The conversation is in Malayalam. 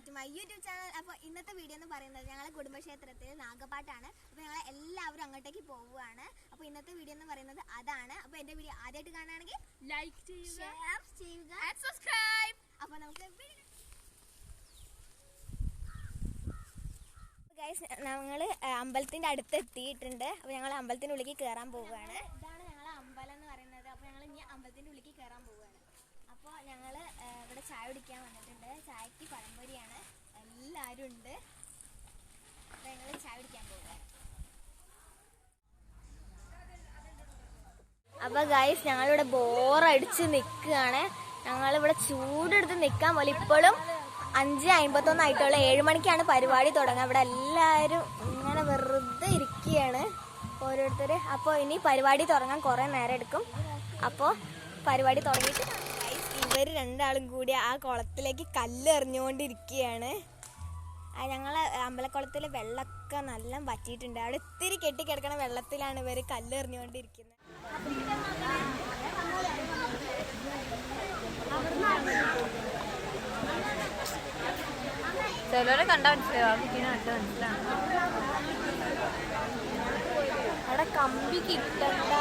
To my YouTube channel. അപ്പോൾ ഇന്നത്തെ വീഡിയോ എന്ന് പറയുന്നത് ഞങ്ങളെ കുടുംബക്ഷേത്രത്തിൽ നാഗപ്പാട്ടാണ്. അപ്പോൾ ഞങ്ങൾ എല്ലാവരും അങ്ങോട്ടേക്ക് പോവുകയാണ്. അപ്പോൾ ഇന്നത്തെ വീഡിയോ എന്ന് പറയുന്നത് അതാണ്. അപ്പോൾ എൻ്റെ വീഡിയോ ആദ്യമായിട്ട് കാണുകയാണെങ്കിൽ ലൈക്ക് ചെയ്യുക, ഷെയർ ചെയ്യുക, സബ്സ്ക്രൈബ്. അപ്പോൾ നമുക്ക് ഗൈസ് ഞങ്ങൾ അമ്പലത്തിൻ്റെ അടുത്ത് എത്തിയിട്ടുണ്ട്. അപ്പോൾ ഞങ്ങൾ അമ്പലത്തിൻ്റെ ഉള്ളിലേക്ക് കയറാൻ പോവുകയാണ്. ഇതാണ് ഞങ്ങളെ അമ്പലം എന്ന് പറയുന്നത്. അപ്പോൾ ഞങ്ങൾ ഇനി അമ്പലത്തിൻ്റെ ഉള്ളിലേക്ക് കയറാൻ പോവുകയാണ്. അപ്പോൾ ഞങ്ങൾ ഇവിടെ ചായ കുടിക്കാൻ വന്നിട്ടുണ്ട്. ചായക്ക് പഴംപൊരിയാണ്, എല്ലാവരും ഉണ്ട്. അപ്പോൾ ഞങ്ങൾ ചായ കുടിക്കാൻ പോവുകയാണ്. അപ്പോൾ ഗൈസ് ഞങ്ങളിവിടെ ബോറടിച്ച് നിൽക്കുകയാണ്. ഞങ്ങളിവിടെ ചൂടെടുത്ത് നിൽക്കാൻ പോലെ ഇപ്പോഴും 5:51 ആയിട്ടുള്ള 7 മണിക്കാണ് പരിപാടി തുടങ്ങുക. ഇവിടെ എല്ലാവരും ഇങ്ങനെ വെറുതെ ഇരിക്കുകയാണ് ഓരോരുത്തർ. അപ്പോൾ ഇനി പരിപാടി തുടങ്ങാൻ കുറേ നേരം എടുക്കും. അപ്പോൾ പരിപാടി തുടങ്ങിയിട്ട് ഇവർ രണ്ടാളും കൂടി ആ കുളത്തിലേക്ക് കല്ല് എറിഞ്ഞുകൊണ്ടിരിക്കുകയാണ്. ഞങ്ങളെ അമ്പലക്കുളത്തിൽ വെള്ളമൊക്കെ നല്ല വറ്റിയിട്ടുണ്ട്. അവിടെ ഇത്തിരി കെട്ടിക്കിടക്കണ വെള്ളത്തിലാണ് ഇവർ കല്ല് എറിഞ്ഞുകൊണ്ടിരിക്കുന്നത്. ചിലരെ കണ്ടാ മനസ്സിലാവും, മനസ്സിലാണ്. അവിടെ കമ്പി കിട്ടണ്ട.